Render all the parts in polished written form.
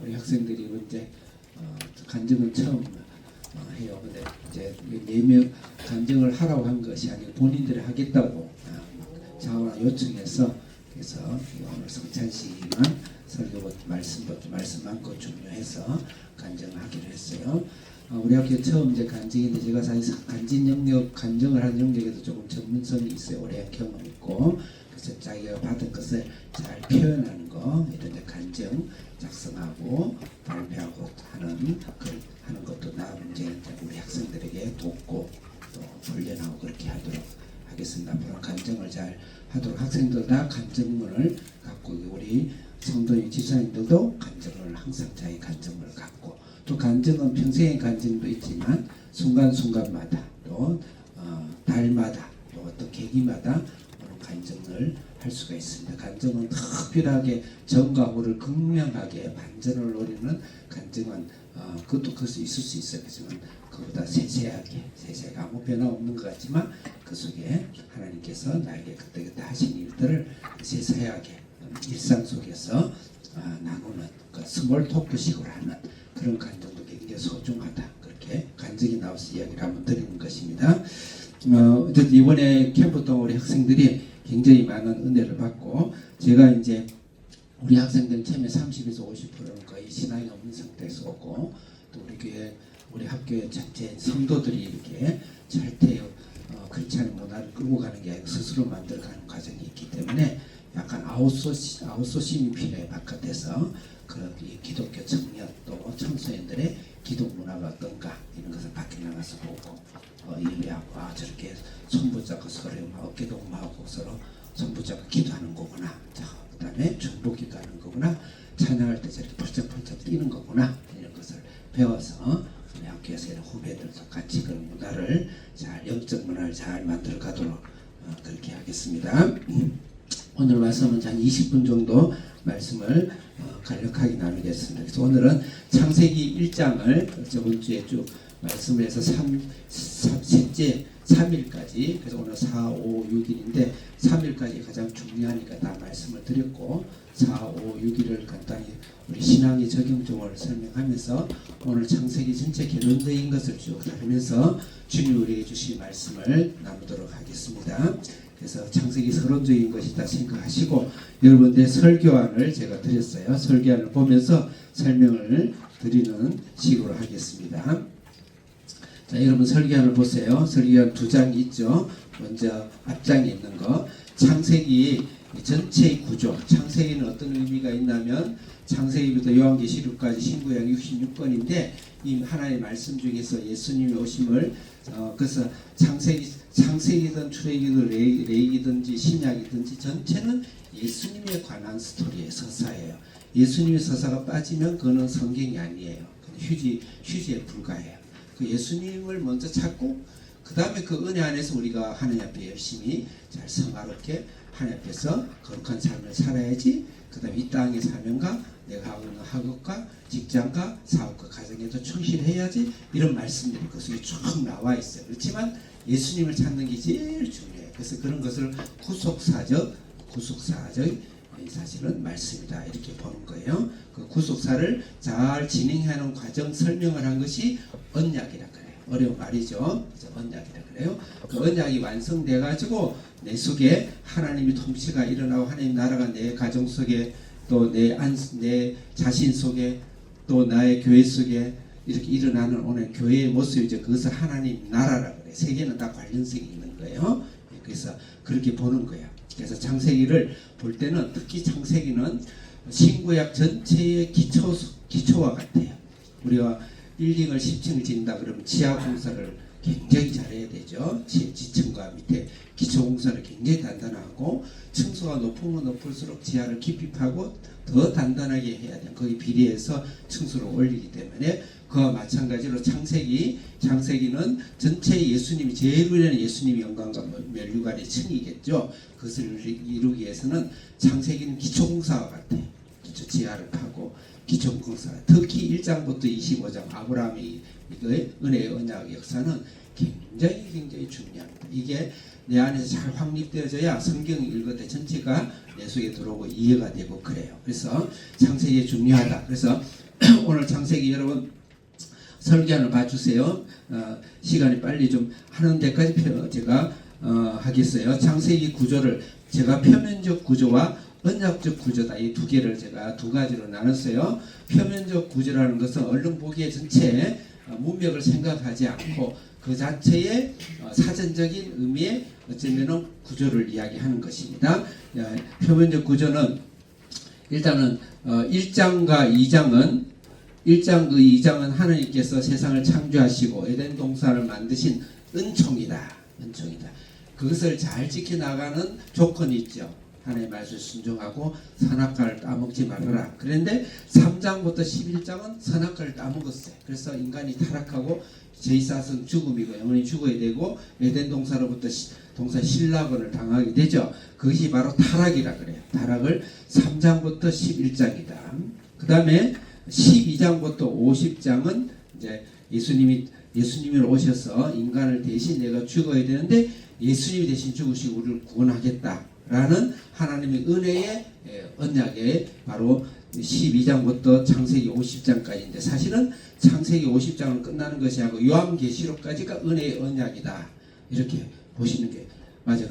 우리 학생들이 이제 간증은 처음 해요. 근데 이제 4명 간증을 하라고 한 것이 아니고 본인들이 하겠다고 자원을 요청해서 그래서 오늘 성찬식만 설교부터 말씀 많고 중요해서 간증을 하기로 했어요. 우리 학교 처음 이제 간증인데 제가 사실 간증을 하는 영역에도 조금 전문성이 있어요. 오랜 경험 있고 그래서 자기가 받은 것을 잘 표현하는 거 이런 데 간증 작성하고 발표하고 하는 것도 나은 이제 우리 학생들에게 돕고 또 훈련하고 그렇게 하도록 하겠습니다. 앞으로 간증을 잘 하도록 학생들 다 간증문을 갖고 우리 성도님 집사님들도 간증을 항상 자기 간증을 갖고 또 간증은 평생의 간증도 있지만 순간순간마다 또 달마다 또 어떤 계기마다 간증을 할 수가 있습니다. 간증은 특별하게 전과 후를 극명하게 반전을 노리는 간증은 그것도 있을 수 있어요. 그렇지만 그보다 세세하게 아무 변화 없는 것 같지만 그 속에 하나님께서 나에게 그때그때 하신 일들을 세세하게 일상 속에서 나누는 그 스몰 토크식으로 하는 그런 간증도 굉장히 소중하다. 그렇게 간증이 나와서 이야기를 한번 드리는 것입니다. 어쨌든 이번에 캠프 동안 우리 학생들이 굉장히 많은 은혜를 받고 제가 이제 우리 학생들 처음에 30에서 50%는 거의 신앙이 없는 상태에서 오고 또 우리 학교의 전체 성도들이 이렇게 절대 크리스찬 문화를 끌고 가는 게 아니고 스스로 만들어가는 과정이 있기 때문에 약간 아웃소싱이 필요해. 바깥에서 그 기독교 청년 또 청소년들의 기독 문화가 어떤가 이런 것을 밖에 나가서 보고 예배하고 저렇게 손붙잡고 서로 어깨 동무하고 서로 손붙잡고 기도하는 거구나. 그 다음에 중보 기도하는 거구나. 찬양할 때 저렇게 펄쩍펄쩍 뛰는 거구나. 이런 것을 배워서 우리 학교에서 이런 후배들도 같이 그런 문화를 영적 문화를 잘 만들어 가도록 그렇게 하겠습니다. 오늘 말씀은 한 20분 정도 말씀을 간략하게 나누겠습니다. 그래서 오늘은 창세기 1장을 저번 주에 쭉 말씀을 해서 3일까지 그래서 오늘 4, 5, 6일인데 3일까지 가장 중요하니까 다 말씀을 드렸고 4, 5, 6일을 간단히 우리 신앙의 적용점을 설명하면서 오늘 창세기 전체 개론적인 것을 쭉 다루면서 주님 우리에게 주신 말씀을 나누도록 하겠습니다. 그래서 창세기 서론적인 것이다 생각하시고 여러분들의 설교안을 제가 드렸어요. 설교안을 보면서 설명을 드리는 식으로 하겠습니다. 자, 여러분 설교안을 보세요. 설교안 2장 있죠. 먼저 앞장에 있는 거 창세기 전체의 구조. 창세기는 어떤 의미가 있냐면 창세기부터 요한계시록까지 신구약 66권인데 이 하나님의 말씀 중에서 예수님이 오심을 그래서 창세기든 출애기든 레위기든지 신약이든지 전체는 예수님에 관한 스토리의 서사예요. 예수님의 서사가 빠지면 그거는 성경이 아니에요. 휴지에 불과해요. 그 예수님을 먼저 찾고 그 다음에 그 은혜 안에서 우리가 하나님 앞에 열심히 잘 성화롭게 하나님 앞에서 거룩한 삶을 살아야지. 그 다음에 이 땅의 사명과 내가 하고 있는 학업과 직장과 사업과 가정에도 충실해야지. 이런 말씀들이 그 속에 쭉 나와 있어요. 그렇지만 예수님을 찾는 게 제일 중요해요. 그래서 그런 것을 구속사적 사실은 말씀이다 이렇게 보는 거예요. 그 구속사를 잘 진행하는 과정 설명을 한 것이 언약이라 그래요. 어려운 말이죠. 그래서 언약이라 그래요. 그 언약이 완성돼 가지고 내 속에 하나님의 통치가 일어나고 하나님 나라가 내 가정 속에 또 내 자신 속에 또 나의 교회 속에 이렇게 일어나는 오늘 교회의 모습이죠. 그것을 하나님 나라라 그래요. 세계는 다 관련성이 있는 거예요. 그래서 그렇게 보는 거예요. 그래서 창세기를 볼 때는 특히 창세기는 신구약 전체의 기초와 같아요. 우리가 1층을 10층을 짓는다 그러면 지하 공사를 굉장히 잘해야 되죠. 지층과 밑에 기초 공사를 굉장히 단단하고 층수가 높으면 높을수록 지하를 깊이 파고 더 단단하게 해야 돼요. 거기 비례해서 층수를 올리기 때문에 그와 마찬가지로 창세기는 전체 예수님이 제일 위에는 예수님의 영광과 면류관의 층이겠죠. 그것을 이루기 위해서는 창세기는 기초공사와 같아요. 지하를 파고 기초공사. 특히 1장부터 25장 아브라함의 은혜의 언약 역사는 굉장히 중요합니다. 이게 내 안에서 잘 확립되어져야 성경 읽을 때 전체가 내 속에 들어오고 이해가 되고 그래요. 그래서 창세기 중요하다. 그래서 오늘 창세기 여러분 설교를 봐주세요. 시간이 빨리 좀 하는 데까지 제가 하겠어요. 창세기 구조를 제가 표면적 구조와 언약적 구조다, 이 두 개를 제가 두 가지로 나눴어요. 표면적 구조라는 것은 얼른 보기에 전체 문맥을 생각하지 않고 그 자체의 사전적인 의미의 어쩌면은 구조를 이야기하는 것입니다. 표면적 구조는 일단은 1장과 2장은 1장 그 2장은 하나님께서 세상을 창조하시고 에덴 동산을 만드신 은총이다. 은총이다. 그것을 잘 지켜나가는 조건이 있죠. 하나님의 말씀을 순종하고 선악과를 따먹지 말아라. 그런데 3장부터 11장은 선악과를 따먹었어요. 그래서 인간이 타락하고 제2사성 죽음이고 영원히 죽어야 되고 에덴 동산으로부터 동산 신락원을 당하게 되죠. 그것이 바로 타락이라 그래요. 타락을 3장부터 11장이다. 그 다음에 12장부터 50장은 이제 예수님이 오셔서 인간을 대신 내가 죽어야 되는데 예수님이 대신 죽으시고 우리를 구원하겠다라는 하나님의 은혜의 언약에 바로 12장부터 창세기 50장까지인데 사실은 창세기 50장은 끝나는 것이 아니고 요한계시록까지가 은혜의 언약이다. 이렇게 보시는 게 맞아요.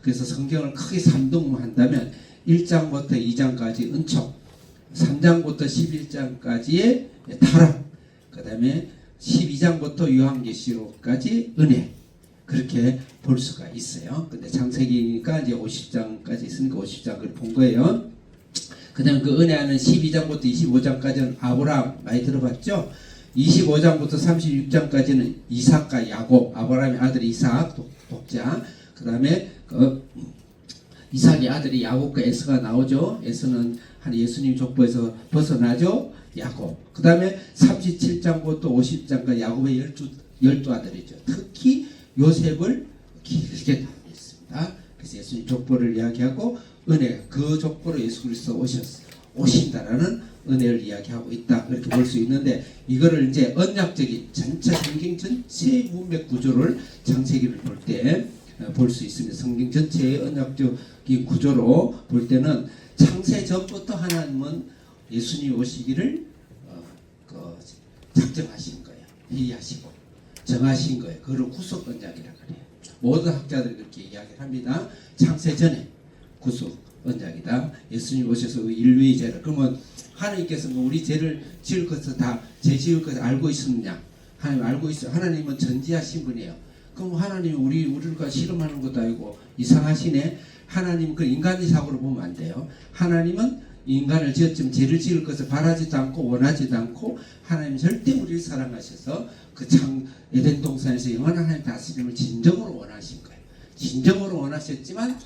그래서 성경을 크게 3등분 한다면 1장부터 2장까지 은총, 3장부터 11장까지의 타락, 그 다음에 12장부터 요한계시록까지 은혜, 그렇게 볼 수가 있어요. 근데 창세기니까 이제 50장까지 있으니까 50장을 본 거예요. 그 다음에 그 은혜하는 12장부터 25장까지는 아브라함 많이 들어봤죠? 25장부터 36장까지는 이삭과 야곱, 아브라함의 아들 이삭 독자. 그 다음에 이삭의 아들이 야곱과 에서가 나오죠. 에서는 한 예수님 족보에서 벗어나죠. 야곱. 그 다음에 37장부터 50장까지 야곱의 12 아들이죠. 특히 요셉을 길게 다루겠습니다. 그래서 예수님 족보를 이야기하고 은혜, 그 족보로 예수 그리스도 오신다라는 은혜를 이야기하고 있다. 이렇게 볼 수 있는데 이거를 이제 언약적인 전체 성경 전체의 문맥 구조를 창세기를 볼 때 볼 수 있습니다. 성경 전체의 언약적인 구조로 볼 때는 창세 전부터 하나님은 예수님이 오시기를 작정하신 거예요. 회의하시고 정하신 거예요. 그걸 구속 언약이라 그래요. 모든 학자들이 그렇게 이야기를 합니다. 창세 전에 구속 언약이다. 예수님 오셔서 인류의 죄를, 그러면 하나님께서 우리 죄를 지을 것을 다 죄 지을 것을 알고 있었느냐? 하나님 알고 있어요. 하나님은 전지하신 분이에요. 그럼 하나님이 우리가 실험하는 것도 아니고 이상하시네. 하나님 그 인간의 사고로 보면 안 돼요. 하나님은 인간을 지었지만 죄를 지을 것을 바라지도 않고 원하지도 않고 하나님 절대 우리를 사랑하셔서 그 에덴 동산에서 영원한 하나님 다스림을 진정으로 원하신 거예요. 진정으로 원하셨지만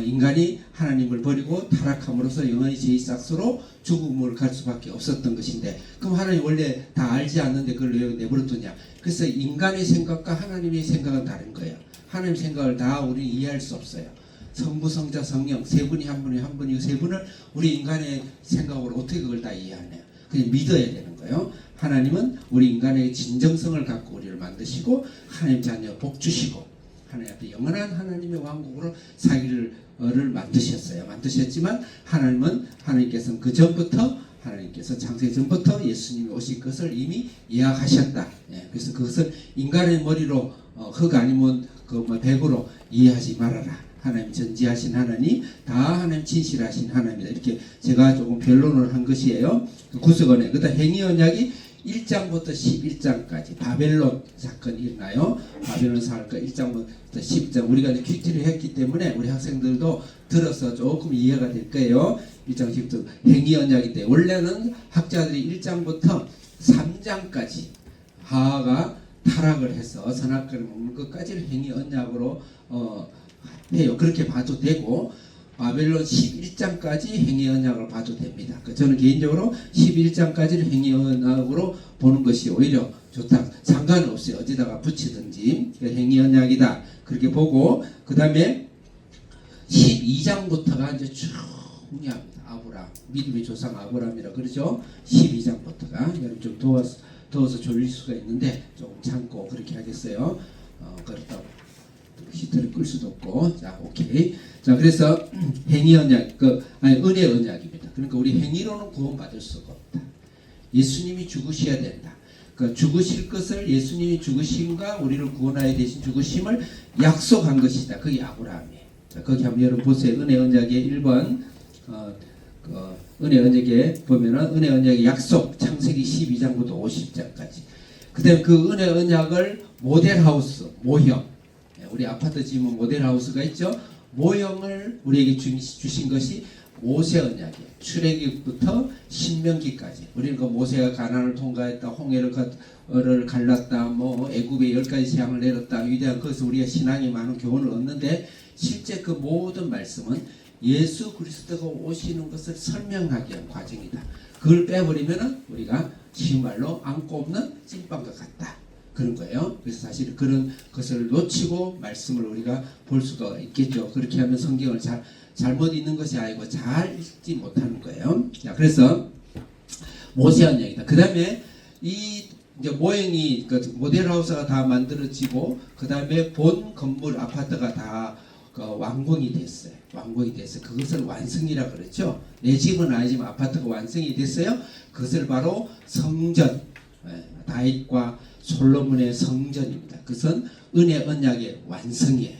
인간이 하나님을 버리고 타락함으로써 영원히 제2삭스로 죽음을 갈 수밖에 없었던 것인데, 그럼 하나님 원래 다 알지 않는데 그걸 왜 내버려두냐? 그래서 인간의 생각과 하나님의 생각은 다른 거예요. 하나님 생각을 다 우리 이해할 수 없어요. 성부, 성자, 성령 세 분이 한 분이고 세 분을 우리 인간의 생각으로 어떻게 그걸 다 이해하냐? 그냥 믿어야 되는 거예요. 하나님은 우리 인간의 진정성을 갖고 우리를 만드시고 하나님 자녀 복 주시고 하나님 앞에 영원한 하나님의 왕국으로 살기를 만드셨어요. 만드셨지만 하나님께서는 그 전부터 하나님께서 창세 전부터 예수님이 오실 것을 이미 예약하셨다. 그래서 그것을 인간의 머리로 흙 아니면 백으로 이해하지 말아라. 하나님 전지하신 하나님, 다 하나님 진실하신 하나님이다. 이렇게 제가 조금 변론을 한 것이에요. 구속언약. 그다음 행위언약이 1장부터 11장까지 바벨론 사건이 일어나요. 바벨론 사건 1장부터 10장. 우리가 이제 큐티를 했기 때문에 우리 학생들도 들어서 조금 이해가 될 거예요. 1장 10장 행위언약인데 원래는 학자들이 1장부터 3장까지 하하가 타락을 해서 선악과를 먹는 것까지를 행위언약으로 해요. 그렇게 봐도 되고 바벨론 11장까지 행위언약을 봐도 됩니다. 저는 개인적으로 11장까지를 행위언약으로 보는 것이 오히려 좋다. 상관은 없어요. 어디다가 붙이든지 행위언약이다. 그렇게 보고 그 다음에 12장부터가 이제 중요합니다. 아브라함, 믿음의 조상 아브라함이라 그러죠. 12장부터가 여러분 좀 더워서 졸릴 수가 있는데 조금 참고 그렇게 하겠어요. 그렇다고 히터를 끌 수도 없고. 자, 오케이. 자, 그래서 행위 언약, 은혜 언약입니다. 그러니까 우리 행위로는 구원받을 수가 없다. 예수님이 죽으셔야 된다. 그 죽으실 것을 예수님이 죽으심과 우리를 구원하여 대신 죽으심을 약속한 것이다. 그게 아브라함이에요. 자, 거기 한번 여러분 보세요. 은혜 언약의 1번 은혜 언약에 보면은 은혜 언약의 약속 창세기 12장부터 50장까지. 그다음에 그 은혜 언약을 모델하우스 모형, 우리 아파트 지으면 모델하우스가 있죠. 모형을 우리에게 주신 것이 모세 언약이에요. 출애굽부터 신명기까지. 우리는 그 모세가 가나안을 통과했다, 홍해를 갈랐다, 뭐 애굽의 10가지 재앙을 내렸다, 위대한 것을 우리가 신앙에 많은 교훈을 얻는데, 실제 그 모든 말씀은 예수 그리스도가 오시는 것을 설명하기 위한 과정이다. 그걸 빼버리면은 우리가 쉬운 말로 안고 없는 찐빵과 같다. 그런 거예요. 그래서 사실 그런 것을 놓치고 말씀을 우리가 볼 수가 있겠죠. 그렇게 하면 성경을 잘못 읽는 것이 아니고 잘 읽지 못하는 거예요. 자, 그래서 모세 언약이다. 그 다음에 이 이제 모형이 그 모델하우스가 다 만들어지고 그 다음에 본 건물 아파트가 다 완공이 됐어요. 완공이 됐어요. 그것을 완성이라 그랬죠. 내 집은 아니지만 아파트가 완성이 됐어요. 그것을 바로 성전, 다윗과 솔로몬의 성전입니다. 그것은 은혜 언약의 완성이에요.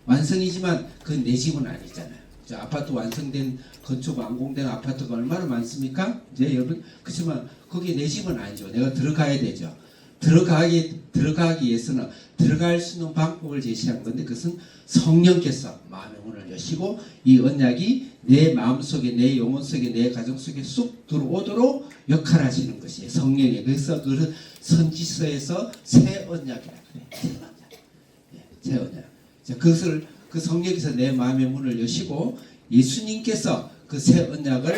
완성이지만 그건 내 집은 아니잖아요. 아파트 완성된 건축 완공된 아파트가 얼마나 많습니까? 이제 여러분, 그렇지만 거기 내 집은 아니죠. 내가 들어가야 되죠. 들어가기 위해서는 들어갈 수 있는 방법을 제시한 건데, 그것은 성령께서 마음의 문을 여시고 이 언약이 내 마음속에, 내 영혼 속에, 내 가정 속에 쑥 들어오도록 역할하시는 것이에요. 성령이. 그래서 그 선지서에서 새 언약이라 그래요. 새 언약. 새 언약. 자, 그것을 그 성령께서 내 마음의 문을 여시고 예수님께서 그 새 언약을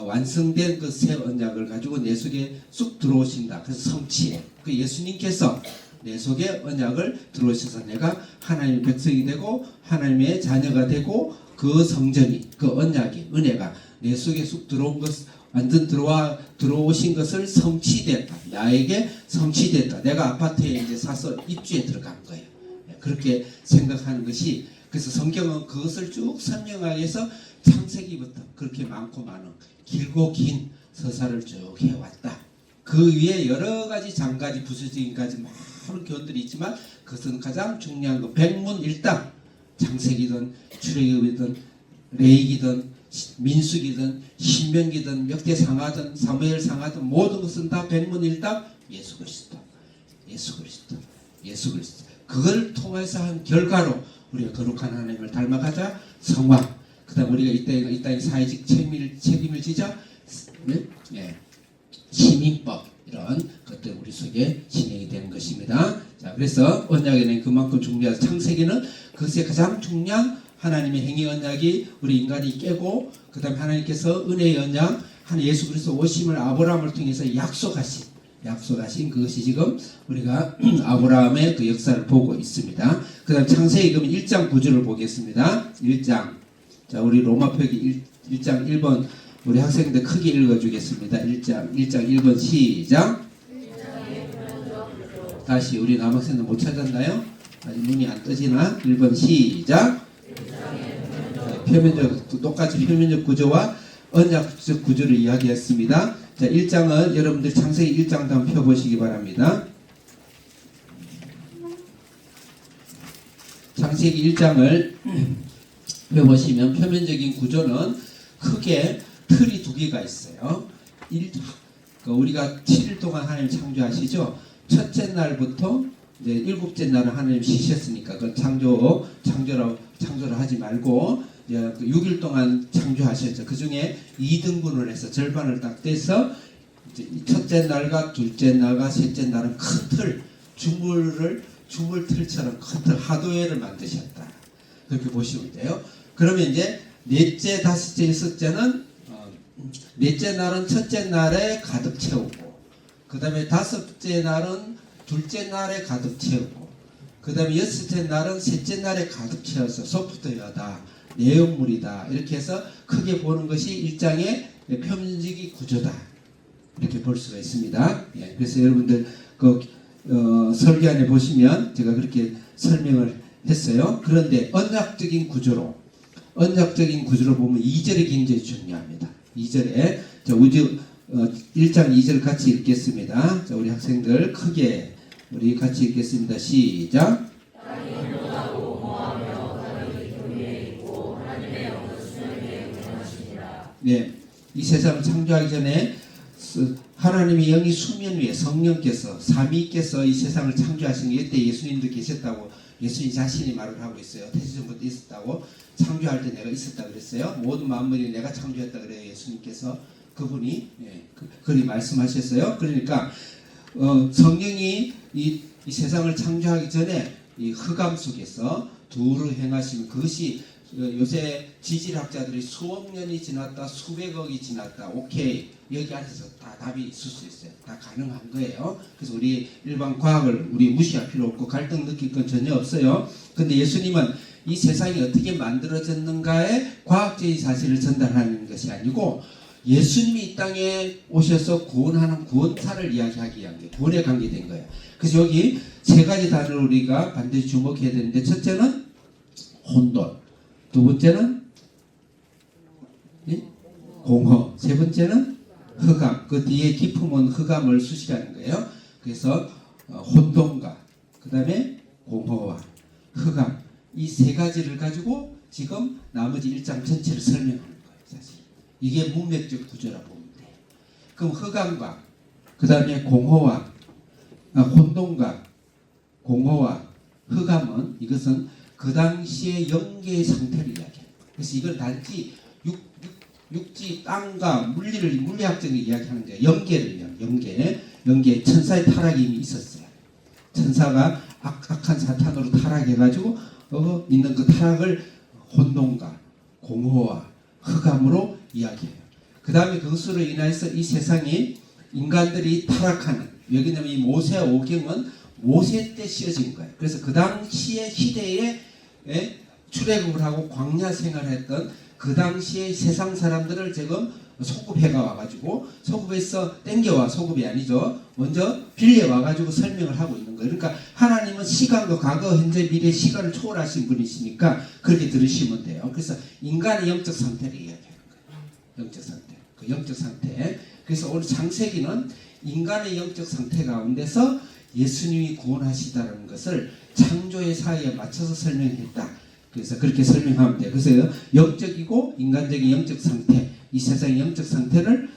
완성된 그 새 언약을 가지고 내 속에 쑥 들어오신다. 그래서 성취해. 그 예수님께서 내 속에 언약을 들어오셔서 내가 하나님의 백성이 되고 하나님의 자녀가 되고 그 성전이, 그 언약이, 은혜가 내 속에 쑥 들어온 것, 완전 들어오신 것을 성취됐다. 나에게 성취됐다. 내가 아파트에 이제 사서 입주에 들어간 거예요. 그렇게 생각하는 것이, 그래서 성경은 그것을 쭉 설명하기 위해서 창세기부터 그렇게 많고 많은 길고 긴 서사를 쭉 해왔다. 그 위에 여러 가지 장가지 부수적인까지 많은 교훈들이 있지만 그것은 가장 중요한 거, 백문일답, 창세기든 출애굽이든 레위기든 민수기든 신명기든 역대상하든 사무엘상하든 모든 것은 다 백문일답, 예수 그리스도, 예수 그리스도, 예수 그리스도. 그걸 통해서 한 결과로 우리가 거룩한 하나님을 닮아가자, 성화. 그 다음 우리가 이 땅에 사회적 책임을 지자, 시민법, 이런 것들 우리 속에 진행이 되는 것입니다. 자, 그래서 언약에는 그만큼 중요해서 창세기는 그것의 가장 중요한 하나님의 행위 언약이 우리 인간이 깨고, 그 다음에 하나님께서 은혜의 언약, 예수 그리스도 오심을 아브라함을 통해서 약속하신 그것이 지금 우리가 아브라함의 그 역사를 보고 있습니다. 그 다음 창세기 그럼 1장 9절을 보겠습니다. 1장. 자, 우리 로마표기 1장 1번 우리 학생들 크게 읽어주겠습니다. 1장 1번 시작. 다시 우리 남학생들 못 찾았나요? 아직 눈이 안 떠지나? 1번 시작. 표면적, 똑같이 표면적 구조와 언약적 구조를 이야기했습니다. 자, 1장은 여러분들 창세기 1장도 한번 펴보시기 바랍니다. 창세기 1장을 펴보시면 표면적인 구조는 크게 틀이 두 개가 있어요. 우리가 7일 동안 하나님 창조하시죠. 첫째 날부터 이제 7째 날은 하나님 쉬셨으니까 그 창조를 하지 말고 6일 동안 창조하셨죠. 그 중에 2등분을 해서 절반을 딱 떼서 첫째 날과 둘째 날과 셋째 날은 큰 틀, 주물틀처럼 큰 틀, 하도회를 만드셨다. 그렇게 보시면 돼요. 그러면 이제 넷째, 다섯째, 여섯째는 넷째 날은 첫째 날에 가득 채우고, 그 다음에 다섯째 날은 둘째 날에 가득 채우고, 그 다음에 여섯째 날은 셋째 날에 가득 채워서 소프트웨어다, 내용물이다, 이렇게 해서 크게 보는 것이 1장의 표면적인 구조다, 이렇게 볼 수가 있습니다. 예, 그래서 여러분들 설교 안에 보시면 제가 그렇게 설명을 했어요. 그런데 언약적인 구조로 보면 2절이 굉장히 중요합니다. 2절에 1장 2절 같이 읽겠습니다. 자, 우리 학생들 크게 우리 같이 읽겠습니다. 시작. 네, 이 세상을 창조하기 전에 하나님의 영이 수면 위에 성령께서 삼위께서 이 세상을 창조하신 게 이때 예수님도 계셨다고 예수님 자신이 말을 하고 있어요. 태초부터 있었다고 창조할 때 내가 있었다 그랬어요. 모든 만물이 내가 창조했다 그래요. 예수님께서 그분이 그리 말씀하셨어요. 그러니까 성령이 이 세상을 창조하기 전에 이 흑암 속에서 두루 행하시면 그것이 요새 지질학자들이 수억 년이 지났다 수백억이 지났다 오케이 여기 안에서 다 답이 있을 수 있어요. 다 가능한 거예요. 그래서 우리 일반 과학을 우리 무시할 필요 없고 갈등 느낄 건 전혀 없어요. 근데 예수님은 이 세상이 어떻게 만들어졌는가의 과학적인 사실을 전달하는 것이 아니고 예수님이 이 땅에 오셔서 구원하는 구원사를 이야기하기 위한 게 구원에 관계된 거예요. 그래서 여기 세 가지 단어를 우리가 반드시 주목해야 되는데 첫째는 혼돈, 두 번째는 공허, 세 번째는 흑암. 그 뒤에 기품은 흑암을 수식하는 거예요. 그래서 혼돈과 그 다음에 공허와 흑암 이 세 가지를 가지고 지금 나머지 1장 전체를 설명하는 거예요. 사실 이게 문맥적 구조라 보면 돼요. 그럼 흑암과 그 다음에 공허와 혼돈과 공허와 흑암은 이것은 그 당시의 영계의 상태를 이야기해요. 그래서 이걸 단지 육지 땅과 물리학적으로 이야기하는 거예요. 영계를 영계 천사의 타락이 이미 있었어요. 천사가 악한 사탄으로 타락해가지고 있는 그 타락을 혼돈과 공허와 흑암으로 이야기해요. 그 다음에 그것으로 인해서 이 세상이 인간들이 타락하는 여기는 이 모세 오경은 모세 때 씌어진 거예요. 그래서 그 당시의 시대에 출애굽을 하고 광야 생활했던 그 당시의 세상 사람들을 지금 소급해가 와가지고 소급에서 땡겨와 소급이 아니죠. 먼저 빌려 와가지고 설명을 하고 있는 거예요. 그러니까 하나님은 시간과 과거, 현재, 미래 시간을 초월하신 분이시니까 그렇게 들으시면 돼요. 그래서 인간의 영적 상태를 이야기하는 거예요. 영적 상태. 그 영적 상태. 그래서 오늘 창세기는 인간의 영적 상태 가운데서 예수님이 구원하시다는 것을 창조의 사이에 맞춰서 설명했다. 그래서 그렇게 설명하면 돼요. 그래서 영적이고 인간적인 영적 상태, 이 세상의 영적 상태를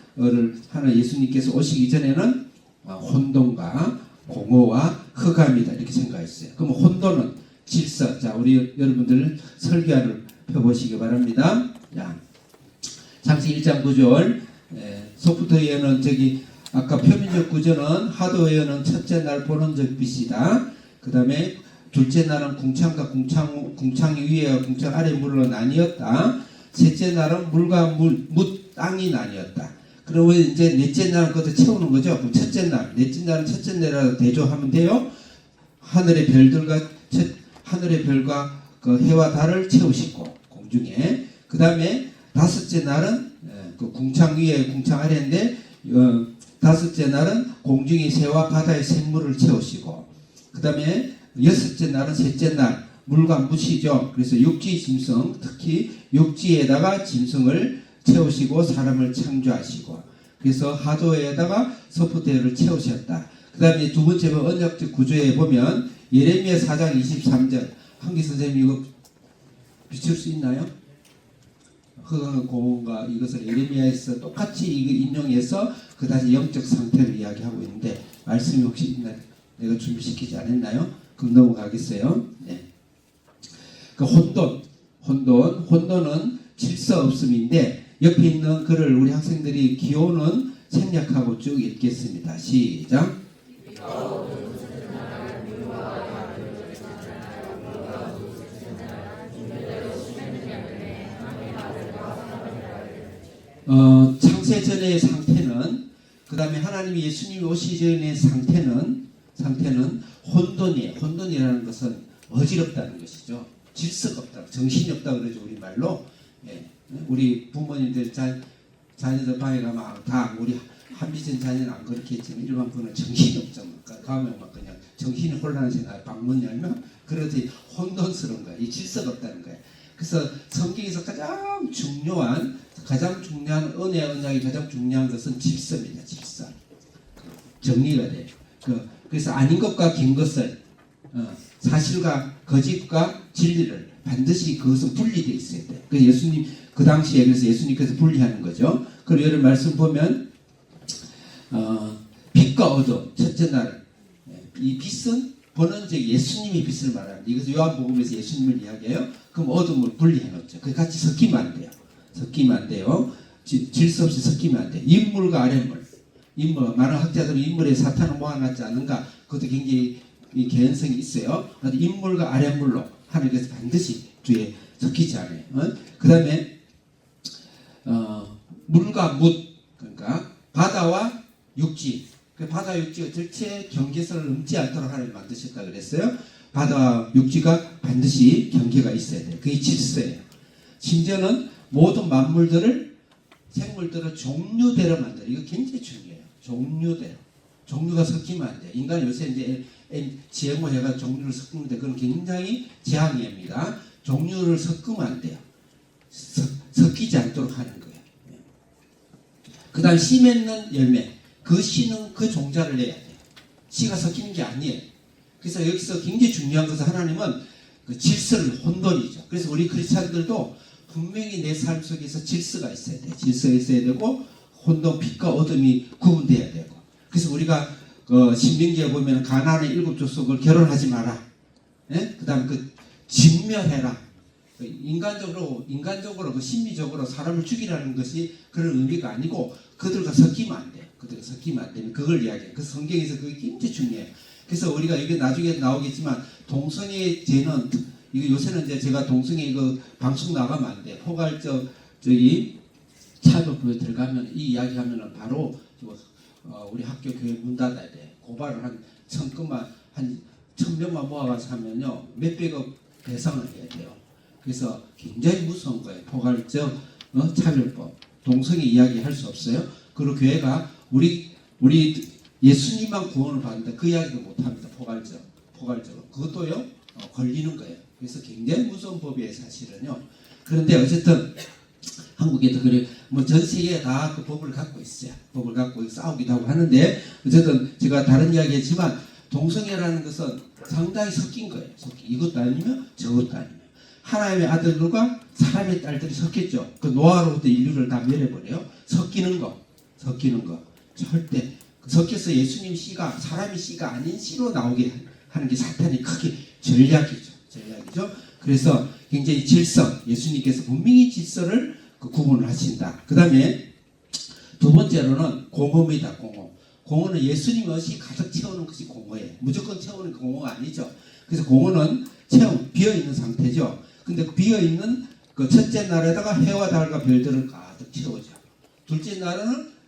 하나 예수님께서 오시기 전에는 혼돈과 공허와 흑암이다 이렇게 생각했어요. 그럼 혼돈은 질서. 자, 우리 여러분들 설교를 펴보시기 바랍니다. 자, 창세기 1장 9절 소프트웨어는 아까 표면적 구조는 하드웨어는 첫째 날 본원적 빛이다. 그 다음에 둘째 날은 궁창과 궁창 위에와 궁창 아래 물로 나뉘었다. 셋째 날은 물과 땅이 나뉘었다. 그리고 이제 넷째 날은 그것도 채우는 거죠. 그럼 첫째 날, 넷째 날은 첫째 날이라고 대조하면 돼요. 하늘의 별과 그 해와 달을 채우시고 공중에. 그 다음에 다섯째 날은 그 궁창 위에 궁창 아래인데 다섯째 날은 공중의 새와 바다의 생물을 채우시고 그 다음에 여섯째 날은 셋째 날 물과 무시죠. 그래서 육지 짐승 특히 육지에다가 짐승을 채우시고 사람을 창조하시고 그래서 하도에다가 소프트웨어를 채우셨다. 그 다음에 두 번째 언약적 구조에 보면 예레미야 4장 23절 한기 선생님 이거 비출 수 있나요? 흑암과 공허가 이것을 예레미야에서 똑같이 인용해서 그 다시 영적 상태를 이야기하고 있는데 말씀이 혹시 있나요? 내가 준비시키지 않았나요? 그럼 넘어가겠어요. 네. 그 혼돈은 질서 없음인데 옆에 있는 글을 우리 학생들이 기호는 생략하고 쭉 읽겠습니다. 시작. 창세전의 상태는 그 다음에 하나님이 예수님이 오시기 전의 상태는 혼돈이에요. 혼돈이라는 것은 어지럽다는 것이죠. 질서가 없다, 정신이 없다 그러죠 우리말로. 예. 우리 부모님들 자녀들 방에 가면 다 우리 한비전 자녀는 안 그렇게 했지만 일반 분은 정신이 없죠. 가면 막 그냥 정신이 혼란해서 방문 열면 그러지 혼돈스러운 거야. 이 질서가 없다는 거야. 그래서 성경에서 가장 중요한 가장 중요한 은혜 언약이 가장 중요한 것은 질서입니다. 질서. 정리가 돼요. 그래서 아닌 것과 긴 것을 사실과 거짓과 진리를 반드시 그것은 분리되어 있어야 돼요. 그 예수님 그 당시에 그래서 예수님께서 분리하는 거죠. 그리고 여러분 말씀 보면 빛과 어둠 첫째 날 이 빛은 본원적 예수님이 빛을 말합니다. 이것은 요한복음에서 예수님을 이야기해요. 그럼 어둠을 분리해 놓죠. 그 같이 섞이면 안 돼요. 섞이면 안 돼요. 질서 없이 섞이면 안 돼요. 인물과 아랫물. 인물 많은 학자들은 인물에 사탄을 모아놨지 않은가. 그것도 굉장히 개연성이 있어요. 인물과 아랫물로 하나님께서 반드시 뒤에 섞이지 않아요. 그 다음에 물과 묻 그러니까 바다와 육지. 바다 육지가 절체 경계선을 넘지 않도록 하나님 만드셨다 그랬어요. 바다와 육지가 반드시 경계가 있어야 돼요. 그게 질서예요. 심지어는 모든 만물들을 생물들을 종류대로 만들어. 이거 굉장히 중요해요. 종류대로. 종류가 섞이면 안 돼요. 인간이 요새 이제 GMO 해가 종류를 섞는데 그건 굉장히 재앙입니다. 종류를 섞으면 안 돼요. 섞이지 않도록 하는 거예요. 그 다음 씨 맺는 열매. 그 씨는 그 종자를 내야 돼요. 씨가 섞이는 게 아니에요. 그래서 여기서 굉장히 중요한 것은 하나님은 그 질서를 혼돈이죠. 그래서 우리 크리스찬들도 분명히 내 삶 속에서 질서가 있어야 돼요. 질서가 있어야 되고 혼돈, 빛과 어둠이 구분돼야 되고. 그래서 우리가 신명기에 보면 가나안의 7 족속을 결혼하지 마라. 예? 그다음 진멸해라. 인간적으로 그 심리적으로 사람을 죽이라는 것이 그런 의미가 아니고 그들과 섞이면 안 돼요. 그들과 섞이면 안 되면 그걸 이야기해요. 그 성경에서 그게 굉장히 중요해요. 그래서 우리가 이게 나중에 나오겠지만 동성애 죄는 이거 요새는 이제 제가 동성애 이거 방송 나가면 안 돼. 포괄적 저기 차별부에 들어가면 이 이야기하면은 바로 우리 학교 교회 문 닫아야 돼. 고발을 한 1,000명만 모아가서 하면요 몇백억 배상을 해야 돼요. 그래서 굉장히 무서운 거예요. 포괄적 차별법. 동성애 이야기 할 수 없어요. 그리고 교회가 우리 예수님만 구원을 받는다. 그 이야기도 못합니다. 포괄적으로. 그것도요 걸리는 거예요. 그래서 굉장히 무서운 법이에요. 사실은요. 그런데 어쨌든 한국에도 그래 뭐 전 세계에 다 그 법을 갖고 있어요. 법을 갖고 싸우기도 하고 하는데 어쨌든 제가 다른 이야기했지만 동성애라는 것은 상당히 섞인 거예요. 이것도 아니면 저것도 아니면 하나님의 아들들과 사람의 딸들이 섞였죠. 그 노아로부터 인류를 다 멸해버려요. 섞이는 거 절대 섞여서 예수님 씨가 사람의 씨가 아닌 씨로 나오게 하는 게 사탄이 크게 전략이죠. 그래서 굉장히 질서, 예수님께서 분명히 질서를 구분을 하신다. 그 다음에 두 번째로는 공허입니다. 공허는 예수님 것이 가득 채우는 것이 공허예요. 무조건 채우는 게 공허가 아니죠. 그래서 공허는 비어있는 상태죠. 근데 비어있는 그 첫째 날에다가 해와 달과 별들을 가득 채우죠. 둘째 날에는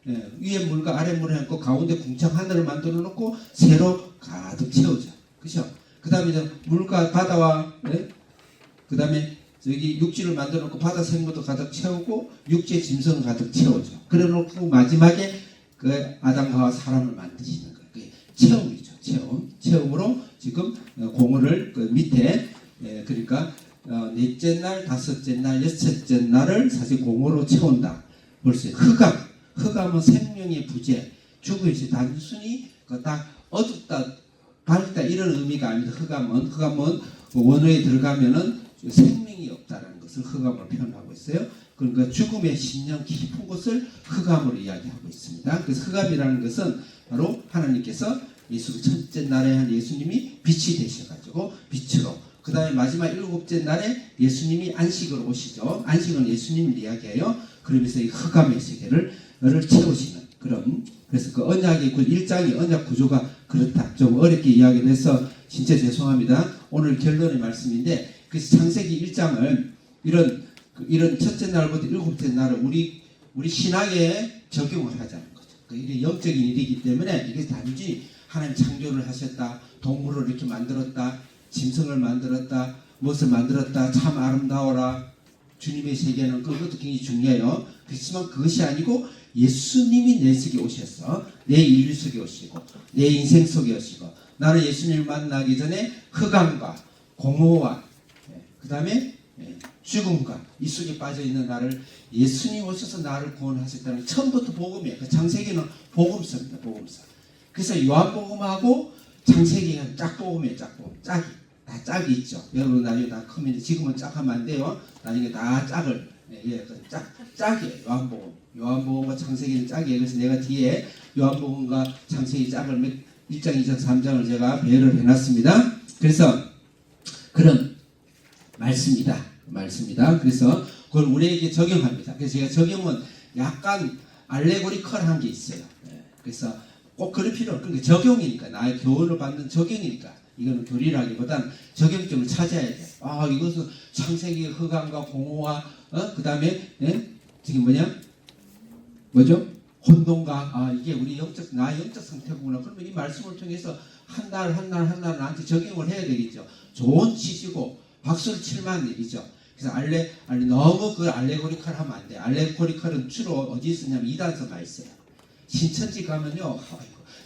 위에 물과 아래 물을 해놓고 가운데 궁창 하늘을 만들어 놓고 새로 가득 채우죠. 그죠? 그 다음에 이제 물과 바다와 그 다음에 저기 육지를 만들어 놓고 바다 생물도 가득 채우고 육지의 짐승을 가득 채우죠. 그래 놓고 마지막에 그 아담과 사람을 만드시는 거예요. 그게 체험이죠. 체험으로 지금 공허를 그 밑에 그러니까 넷째 날, 다섯째 날, 여섯째 날을 사실 공허로 채운다. 벌써 흑암은 생명의 부재, 죽음이지 단순히 딱 어둡다, 밝다 이런 의미가 아닙니다. 흑암은 원어에 들어가면은 생명이 없다라는 것을 흑암으로 표현하고 있어요. 그러니까 죽음의 심령 깊은 곳을 흑암으로 이야기하고 있습니다. 그래서 흑암이라는 것은 바로 하나님께서 예수 첫째 날에 한 예수님이 빛이 되셔가지고 빛으로 그 다음에 마지막 7째 날에 예수님이 안식으로 오시죠. 안식은 예수님을 이야기해요. 그러면서 이 흑암의 세계를 채우시는 그런 그래서 그 언약의 1장의 언약 구조가 그렇다. 좀 어렵게 이야기를 해서 진짜 죄송합니다. 오늘 결론의 말씀인데 그래서 창세기 1장을 이런 첫째 날부터 7째 날을 우리 신학에 적용을 하자는 거죠. 이게 영적인 일이기 때문에 이게 단지 하나님 창조를 하셨다. 동물을 이렇게 만들었다. 짐승을 만들었다. 무엇을 만들었다. 참 아름다워라. 주님의 세계는 그것도 굉장히 중요해요. 그렇지만 그것이 아니고 예수님이 내 속에 오셔서 내 인류 속에 오시고 내 인생 속에 오시고 나는 예수님을 만나기 전에 흑암과 공허와 그 다음에 죽음과 이 속에 빠져 있는 나를 예수님 오셔서 나를 구원하셨다는 처음부터 복음이에요. 그 창세기는 복음서입니다. 복음서. 그래서 요한복음하고 창세기는 짝복음이에요. 짝복음. 짝이. 다 짝이 있죠. 여러분 나중에 다 크면 지금은 짝하면 안 돼요. 나중에 다 짝을 짝이에요. 요한복음. 요한복음과 창세기는 짝이에요. 그래서 내가 뒤에 요한복음과 창세기 짝을 1장, 2장, 3장을 제가 배열을 해놨습니다. 그래서 그런 말씀이다. 그래서 그걸 우리에게 적용합니다. 그래서 제가 적용은 약간 알레고리컬한 게 있어요. 그래서 꼭 그럴 필요 없고 적용이니까 나의 교훈을 받는 적용이니까 이거는 교리라기보단 적용점을 찾아야 돼. 이것은 창세기 흑암과 공허와 그 다음에 지금 뭐죠? 혼돈과 이게 우리 나의 영적 상태구나. 그러면 이 말씀을 통해서 한 날 나한테 적용을 해야 되겠죠. 좋은 취지고 박수를 칠만한 일이죠. 그래서 너무 그 알레고리컬하면 안 돼. 알레고리컬은 주로 어디에 쓰냐면 이단서가 있어요. 신천지 가면요,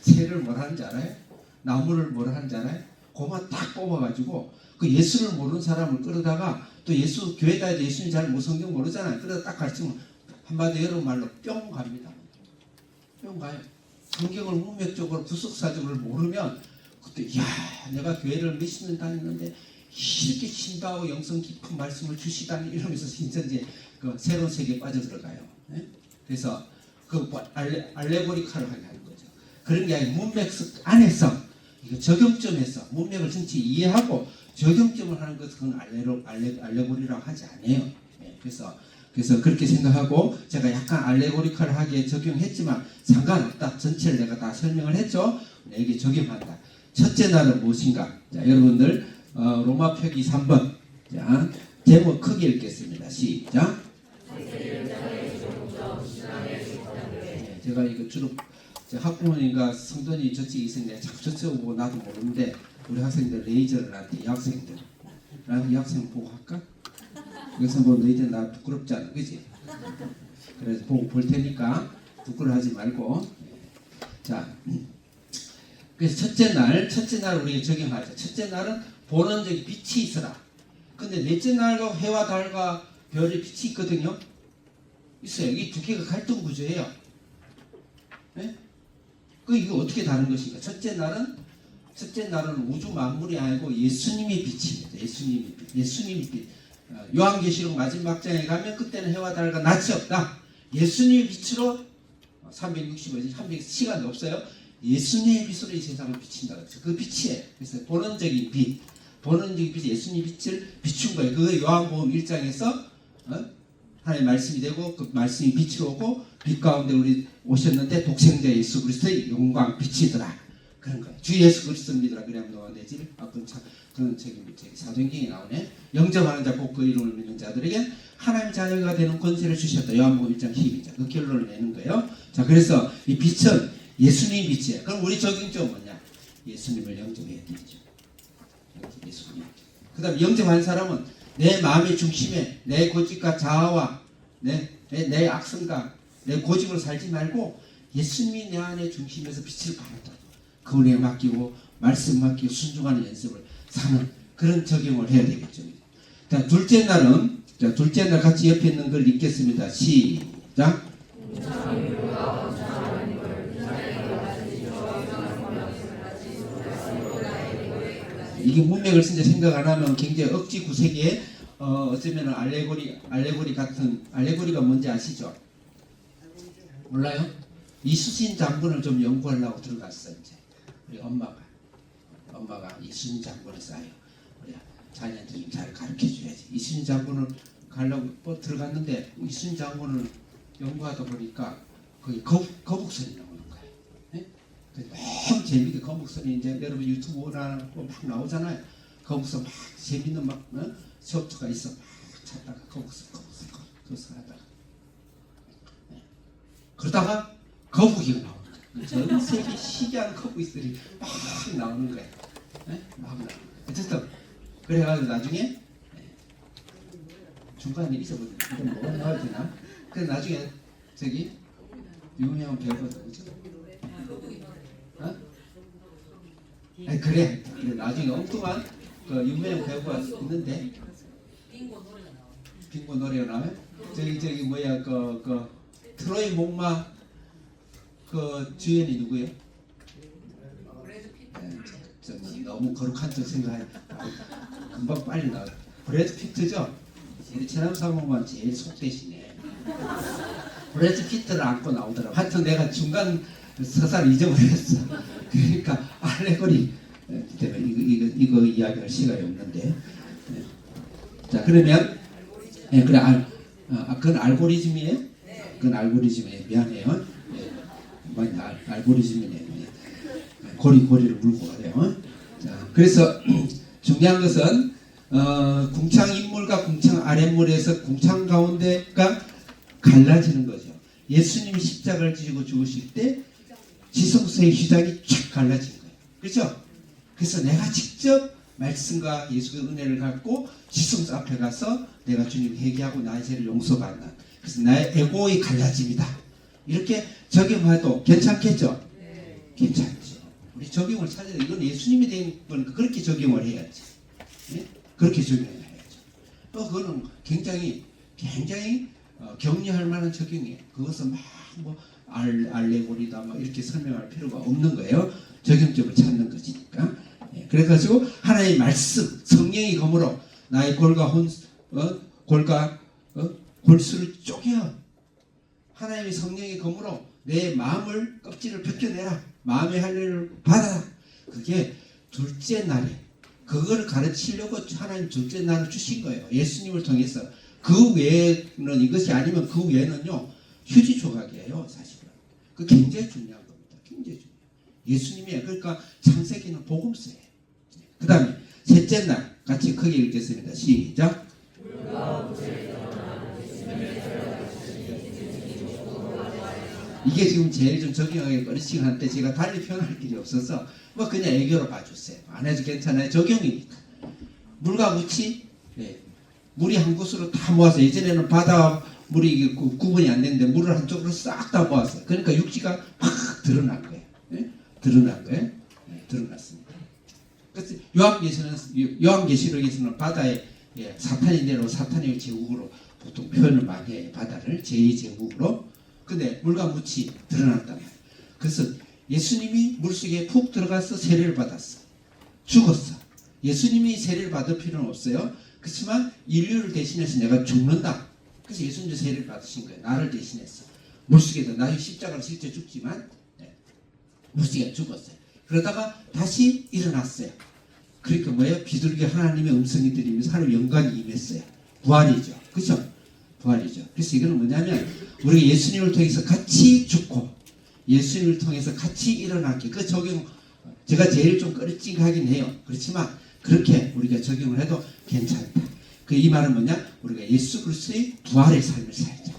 새를 뭐라 하는지 알아요? 나무를 뭐라 하는지 알아요? 그만 딱 뽑아가지고 그 예수를 모르는 사람을 끌어다가 또 예수 교회 다녀도 예수님 잘 성경 모르잖아요. 그러다 딱 가르치면 한마디 여러분 말로 뿅 갑니다. 뿅 가요. 성경을 문맥적으로 구석사적으로 모르면 그때 내가 교회를 몇십 년 다녔는데 이렇게 신바하고 영성 깊은 말씀을 주시다니 이러면서 신천지에 그 새로운 세계에 빠져들어가요. 그래서 그 알레고리컬을 하게 하는 거죠. 그런 게 아니라 문맥 안에서 이거 적용점에서 문맥을 전체 이해하고 적용점을 하는 것은 알레고리라고 하지 않아요. 그래서 그렇게 생각하고 제가 약간 알레고리컬하게 적용했지만 상관없다. 전체를 내가 다 설명을 했죠. 내게 적용한다. 첫째 날은 무엇인가? 자, 여러분들 로마 표기 3번. 자, 제목 크게 읽겠습니다. 시작. 제가 이거 주로 학부모님과 성도님 저쪽에 있었는데 자꾸 저쪽 보고 나도 모르는데 우리 학생들 레이저를 나한테 여학생들 여학생 보고 할까? 여기서 뭐 너희들 나 부끄럽지 않아, 그지? 그래서 보고 볼 테니까 부끄러워하지 말고. 자, 그래서 첫째 날 우리가 적용하자. 첫째 날은 보는 저기 빛이 있어라. 근데 넷째 날과 해와 달과 별의 빛이 있거든요. 있어요. 이 두 개가 갈등 구조예요. 네? 이거 어떻게 다른 것인가? 첫째 날은 우주 만물이 아니고 예수님의 빛입니다. 예수님의 빛. 요한계시록 마지막 장에 가면 그때는 해와 달과 낯이 없다. 예수님의 빛으로 365일 300시간도 없어요. 예수님의 빛으로 이 세상을 비친다. 그 빛이에요. 그래서 본원적인 빛, 예수님의 빛을 비춘 거예요. 그거 요한복음 1장에서 하나님의 말씀이 되고 그 말씀이 빛으로 오고 빛 가운데 우리 오셨는데 독생자 예수 그리스도의 영광 빛이더라. 그런 거예요. 주 예수 그리스도를 믿으라. 그래야 너와 내 집. 그런 책이 사도행전에 나오네. 영접하는 자 곧 그 이름을 믿는 자들에게 하나님 자녀가 되는 권세를 주셨다. 요한복음 1장 12절. 그 결론을 내는 거예요. 자, 그래서 이 빛은 예수님 빛이에요. 그럼 우리 적용점은 뭐냐? 예수님을 영접해야 되죠. 예수님. 그 다음 영접한 사람은 내 마음의 중심에 내 고집과 자아와 내 악성과 내 고집으로 살지 말고 예수님이 내 안에 중심에서 빛을 발한다. 그 은혜에 맡기고 말씀 맡기고 순종하는 연습을 사는 그런 적용을 해야 되겠죠. 자, 둘째 날 같이 옆에 있는 걸 읽겠습니다. 시작. 이게 문맥을 진짜 생각 안 하면 굉장히 억지 구색에 어쩌면 알레고리가 뭔지 아시죠? 몰라요? 이수신 장군을 좀 연구하려고 들어갔어요. 이제 우리 엄마가 이수신 장군을 쌓아요. 우리 자녀한테 좀 잘 가르쳐 줘야지. 이수신 장군을 가려고 들어갔는데 이수신 장군을 연구하다 보니까 거기 거북선이 나오는 거예요. 네? 너무 재밌게 거북선이 이제 여러분 유튜브나 막 나오잖아요. 거북선 막 재밌는 쇼트가 있어. 막 찾다가 거북선 하다가 그러다가 거북이가 나오는 거예요. 전 세계 희귀한 거북이들이 막 나오는 거예요. 네? 막 나오는 거예요. 어쨌든 그래가지고 나중에 중간에 잊어버렸네. 이건 뭐가 나와야 되나? 그래서 나중에 저기 유명한 배우거든. 그죠? 그래 나중에 엉뚱한 그 유명한 배우가 있는데 빙고 노래나 저기 뭐야 그 트로이 목마 그 주연이 누구예요? 너무 거룩한 척 생각해. 금방 빨리 나와. 브래드 피트죠? 우리 체남사모만 제일 속되시네. 브래드 피트를 안고 나오더라고. 하여튼 내가 중간 서사를 잊어버렸어. 그러니까 알레고리 때문에 이거 이야기할 시간이 없는데. 자 그러면 그래 그건 알고리즘이에요? 그건 알고리즘이에요. 미안해요. 알고리즘이네요. 고리를 물고 가래요. 자 그래서 중요한 것은 궁창 인물과 궁창 아랫물에서 궁창 가운데가 갈라지는 거죠. 예수님이 십자가를 지고 죽으실 때 지성소의 휘장이 쫙 갈라진 거예요. 그렇죠? 그래서 내가 직접 말씀과 예수의 은혜를 갖고 지성소 앞에 가서 내가 주님 회개하고 나의 죄를 용서받는, 그래서 나의 에고의 갈라짐이다. 이렇게 적용해도 괜찮겠죠? 괜찮죠. 우리 적용을 찾아야 돼. 이건 예수님이 된 거니까 그렇게 적용을 해야지. 네? 그렇게 적용해야죠. 또 그거는 굉장히 격려할 만한 적용이에요. 그것은 막 알레고리다 막 이렇게 설명할 필요가 없는 거예요. 적용점을 찾는 것이니까. 그래가지고 하나님의 말씀, 성령이 검으로 나의 골과 골수를 쪼개어. 하나님의 성령이 검으로 내 마음을 껍질을 벗겨내라. 마음의 할례를 받아라. 그게 둘째 날에 그거를 가르치려고 하나님 둘째 날을 주신 거예요. 예수님을 통해서. 그 외에는 이것이 아니면 그 외에는요 휴지 조각이에요. 사실은. 그 굉장히 중요한 겁니다. 굉장히 중요해요. 예수님이 그러니까 창세기는 복음서예요. 그 다음에 셋째 날 같이 크게 읽겠습니다. 시작. 이게 지금 제일 좀 적용하기 어리cik한데 제가 달리 표현할 길이 없어서 뭐 그냥 애교로 봐주세요. 안 해도 괜찮아요. 적용이니까. 물과 무치, 물이 한 곳으로 다 모아서, 예전에는 바다 물이 구분이 안 되는데 물을 한쪽으로 싹 다 모았어요. 그러니까 육지가 막 드러난 거예요. 드러났습니다. 그래서 요한계시록에서는 바다에 사탄이 내려오 사탄의 제국으로 보통 표현을 많이 해요. 바다를 제2제국으로. 근데 물과 무치 드러났단 말이에요. 그래서 예수님이 물속에 푹 들어가서 세례를 받았어. 죽었어. 예수님이 세례를 받을 필요는 없어요. 그렇지만 인류를 대신해서 내가 죽는다. 그래서 예수님이 세례를 받으신 거예요. 나를 대신해서. 물속에도 나의 십자가를 실제 죽지만 물속에 죽었어요. 그러다가 다시 일어났어요. 그러니까 뭐예요? 비둘기 하나님의 음성이 들리면서 하나님의 영광이 임했어요. 부활이죠. 그렇죠? 부활이죠. 그래서 이거는 뭐냐면 우리가 예수님을 통해서 같이 죽고 예수님을 통해서 같이 일어났기. 그 적용 제가 제일 좀 꺼리찡하긴 해요. 그렇지만 그렇게 우리가 적용을 해도 괜찮다. 그 이 말은 뭐냐? 우리가 예수 그리스도의 부활의 삶을 살자.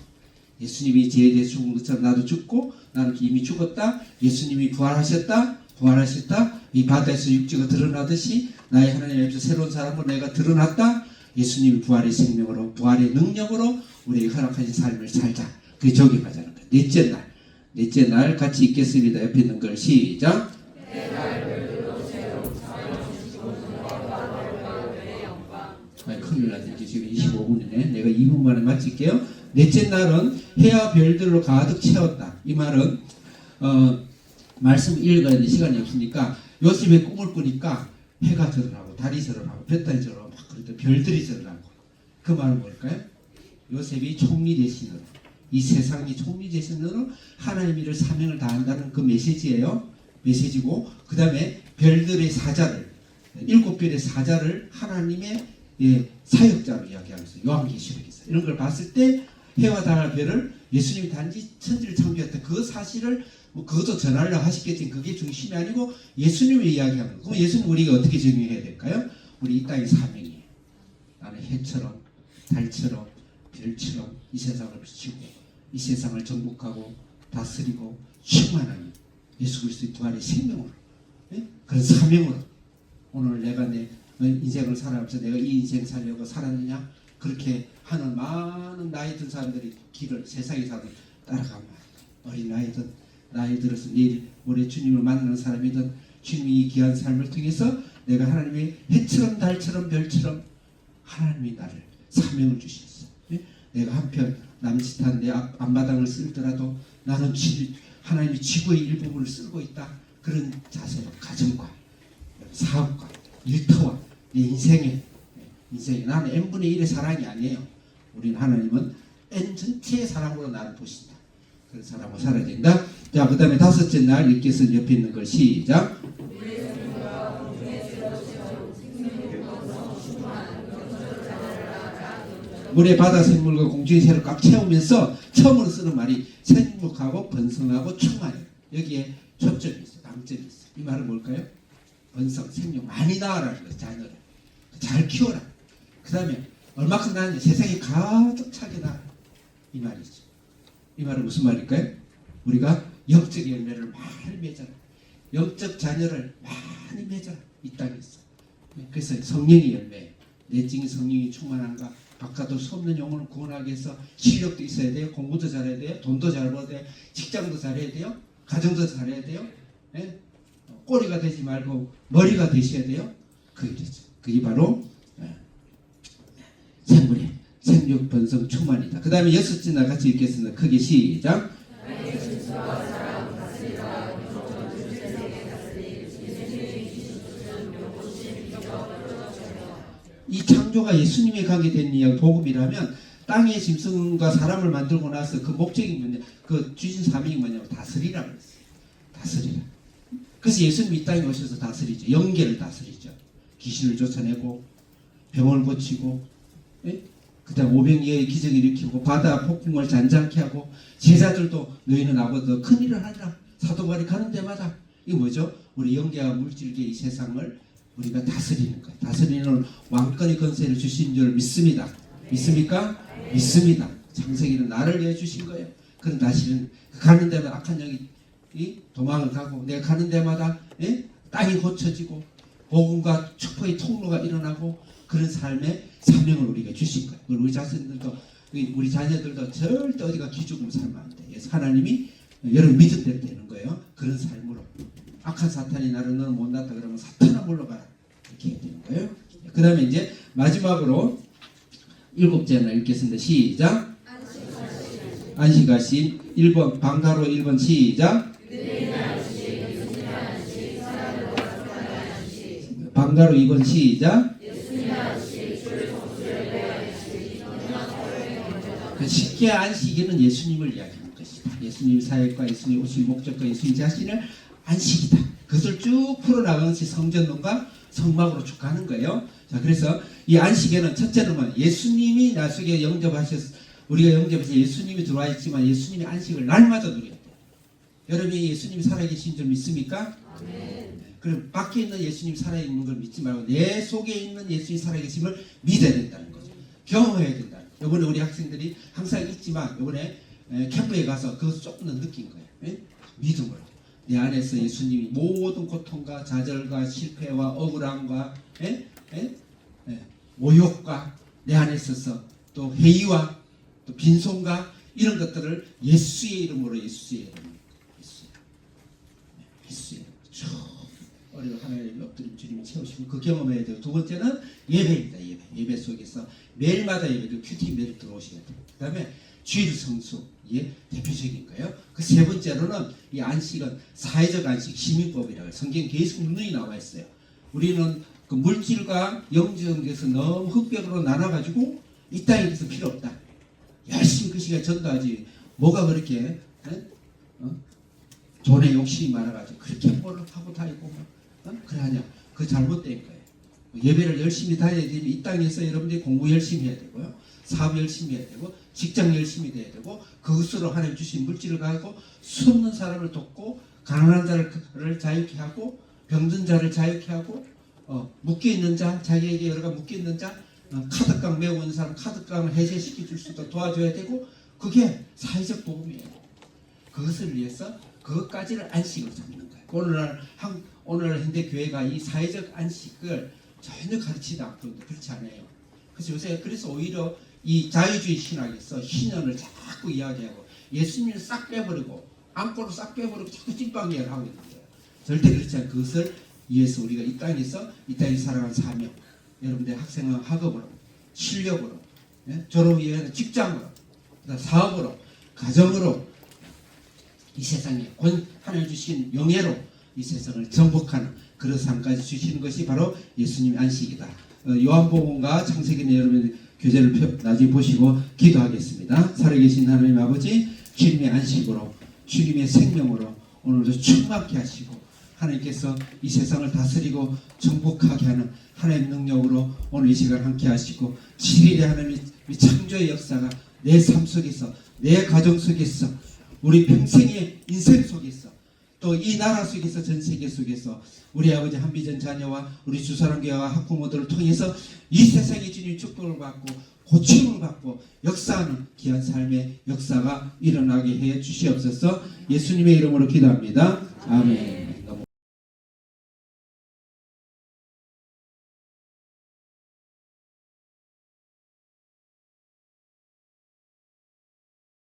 예수님이 죄에 대해 죽은 것처럼 나도 죽고 나는 이미 죽었다. 예수님이 부활하셨다. 이 바다에서 육지가 드러나듯이 나의 하나님 앞에서 새로운 사람으로 내가 드러났다. 예수님이 부활의 생명으로 부활의 능력으로 우리에게 허락하신 삶을 살자. 그게 적용하자는 거예요. 넷째 날 같이 읽겠습니다. 옆에 있는 걸 시작. 큰일 났네. 지금 25분이네. 내가 2분 만에 마칠게요. 넷째 날은 해와 별들로 가득 채웠다. 이 말은 말씀 읽어야 되는 시간이 없으니까 요셉의 꿈을 꾸니까 해가 저러라고 달이 저러라고 별달이 저러라고 막 그러더니 별들이 저러라고. 그 말은 뭘까요? 요셉이 총리 대신으로 이 세상이 총리 대신으로 하나님의 일을 사명을 다한다는 그 메시지예요. 메시지고 그 다음에 별들의 사자를 7별의 사자를 하나님의 사역자로 이야기하면서 요한계시록에서 이런 걸 봤을 때 해와 달과 별을 예수님이 단지 천지를 창조했다. 그 사실을 그것도 전하려고 하시겠지만 그게 중심이 아니고 예수님을 이야기하는 거예요. 그럼 예수님 우리가 어떻게 적용해야 될까요? 우리 이 땅의 사명이에요. 나는 해처럼 달처럼 별처럼 이 세상을 비추고 이 세상을 정복하고 다스리고 충만하는 예수 그리스도의 부활의 생명으로 그런 사명으로 오늘 내가 내 인생을 살아가면서 내가 이 인생 살려고 살았느냐 그렇게 하는 많은 나이 든 사람들이 길을 세상의 사람을 따라가면 어린 나이든 나이 들어서 내일 모레 주님을 만나는 사람이든 주님이 이 귀한 삶을 통해서 내가 하나님의 해처럼 달처럼 별처럼 하나님이 나를 사명을 주셨어. 내가 한편 남짓한 내 앞마당을 쓸더라도 나는 하나님이 지구의 일부분을 쓰고 있다. 그런 자세로 가정과 사업과 일터와 내 인생에 나는 n분의 1의 사랑이 아니에요. 우리는 하나님은 n 전체의 사랑으로 나를 보신다. 그런 사람으로 살아야 된다. 자, 그 다음에 다섯째 날 읽겠습니다. 옆에 있는 걸 시작. 물에 바다 생물과 공중의 새를 꽉 채우면서 처음으로 쓰는 말이 생육하고 번성하고 충만해요. 여기에 초점이 있어요. 강점이 있어요. 이 말은 뭘까요? 번성, 생육 많이 낳아라는 거예요. 자녀를 잘 키워라. 그 다음에 얼마큼 낳느냐, 세상에 가득 차게 낳아라. 이 말이죠. 이 말은 무슨 말일까요? 우리가 영적 열매를 많이 맺어라. 영적 자녀를 많이 맺어라. 이 땅에서. 그래서 성령의 열매, 내적인 성령이 충만한가, 바깥으로 솟는 영혼을 구원하기 위해서 실력도 있어야 돼요. 공부도 잘해야 돼요. 돈도 잘 벌어야 돼요. 직장도 잘해야 돼요. 가정도 잘해야 돼요. 예? 꼬리가 되지 말고 머리가 되셔야 돼요. 그게 바로 생물의 생육 번성 충만이다. 그 다음에 여섯째 날 같이 읽겠습니다. 크게 시작. 이 창조가 예수님에 가게 된 이야기 복음이라면 땅의 짐승과 사람을 만들고 나서 그 목적이 뭐냐, 그 주신 사명이 뭐냐면 다스리라고 했어요. 다스리라. 그래서 예수님이 이 땅에 오셔서 다스리죠. 영계를 다스리죠. 귀신을 쫓아내고 병을 고치고, 그 다음 오병이어의 기적을 일으키고 바다 폭풍을 잔잔케 하고, 제자들도 너희는 아버지 큰 일을 하리라. 사도바리 가는 데마다. 이게 뭐죠? 우리 영계와 물질계 이 세상을 우리가 다스리는 거예요. 다스리는 왕권의 권세를 주신 줄 믿습니다. 믿습니까? 믿습니다. 창세기는 나를 위해 주신 거예요. 그럼 다시는 가는 데마다 악한 영이 도망을 가고, 내가 가는 데마다 땅이 고쳐지고 복음과 축복의 통로가 일어나고, 그런 삶의 사명을 우리가 주신 거예요. 우리 자신들도, 우리 자녀들도 절대 어디가 기죽음 살면 안 돼요. 그래서 하나님이 여러분 믿음 대로 되는 거예요. 그런 삶으로. 악한 사탄이 나를 너는 못났다 그러면 사탄아 물러가라. 이렇게 해야 되는 거예요. 그 다음에 이제 마지막으로 일곱째 날 읽겠습니다. 시작. 안식하신 1번 방가로 1번 시작. 방가로 2번 시작. 그 쉽게 안식에는 예수님을 이야기하는 것이다. 예수님 사역과 예수님 오실 목적과 예수님 자신을 안식이다. 그것을 쭉 풀어나가면서 성전론과 성막으로 쭉 가는 거예요. 자, 그래서 이 안식에는 첫째는 예수님이 나 속에 영접하셔서, 우리가 영접해서 예수님이 들어와 있지만 예수님의 안식을 날마다 누려야 돼요. 여러분이 예수님이 살아계신 줄 믿습니까? 아멘. 그럼 밖에 있는 예수님 살아있는 걸 믿지 말고 내 속에 있는 예수님 살아계심을 믿어야 된다는 거죠. 경험해야 된다는 거예요. 이번에 우리 학생들이 항상 있지만 이번에 캠프에 가서 그것을 조금 더 느낀 거예요. 믿음으로. 내 안에서 예수님이 모든 고통과 좌절과 실패와 억울함과 모욕과 내 안에 있어서 또 회의와 또 빈손과 이런 것들을 예수의 이름으로, 예수의 이름으로, 예수의 이름으로 쭉 어리고 하나님 엎드림 주님이 채우시고 그 경험해야 돼요. 두 번째는 예배입니다. 예배 속에서 매일마다 예배를 큐티 매일 들어오셔야 돼요. 그 다음에 주일 성수, 이게 대표적인 거예요. 그 세 번째로는 이 안식은 사회적 안식 시민법이라고 성경 계속 누누이 나와 있어요. 우리는 그 물질과 영적에서 너무 흑백으로 나눠가지고 이 땅에 있어서 필요 없다. 열심히 그 시간에 전도하지. 뭐가 그렇게 돈에 욕심이 많아가지고 그렇게 뭐를 하고 다니고 그래 하냐. 그거 잘못된 거예요. 예배를 열심히 다녀야 되면 이 땅에서 여러분들이 공부 열심히 해야 되고요. 사업 열심히 해야 되고 직장 열심히 해야 되고 그것으로 하나님 주신 물질을 가지고 수없는 사람을 돕고 가난한 자를 자유케 하고 병든 자를 자유케 하고 묶여있는 자, 자기에게 여러가 묶여있는 자, 카드깡 메고 있는 사람 카드깡을 해제시켜 줄 수 있도록 도와줘야 되고, 그게 사회적 복음이에요. 그것을 위해서 그것까지를 안식으로 잡는 거예요. 오늘날 현대교회가 이 사회적 안식을 전혀 가르치지 않고 그렇지 않아요. 그래서 요새 오히려 이 자유주의 신학에서 신현을 자꾸 이야기하고 예수님을 싹 빼버리고 안고를 싹 빼버리고 자꾸 찐빵 이야기를 하고 있는 거예요. 절대 그렇지 않아요. 그것을 위해서 우리가 이 땅에서 살아가는 사명, 여러분들 학생은 학업으로, 실력으로, 졸업 이후에는 직장으로, 사업으로, 가정으로 이 세상에 하나님 주신 명예로 이 세상을 정복하는 그런 삶까지 주시는 것이 바로 예수님의 안식이다. 요한복음과 창세기는 여러분 교재를 나중에 보시고 기도하겠습니다. 살아계신 하나님 아버지, 주님의 안식으로, 주님의 생명으로 오늘도 충만케 하시고 하나님께서 이 세상을 다스리고 정복하게 하는 하나님의 능력으로 오늘 이 시간 함께 하시고 7일의 하나님의 창조의 역사가 내 삶 속에서, 내 가정 속에서, 우리 평생의 인생 속에서, 또 이 나라 속에서, 전 세계 속에서 우리 아버지 한비전 자녀와 우리 주사랑교회와 학부모들을 통해서 이 세상에 주님 축복을 받고 고침을 받고 역사하는 귀한 삶의 역사가 일어나게 해 주시옵소서. 예수님의 이름으로 기도합니다. 아멘.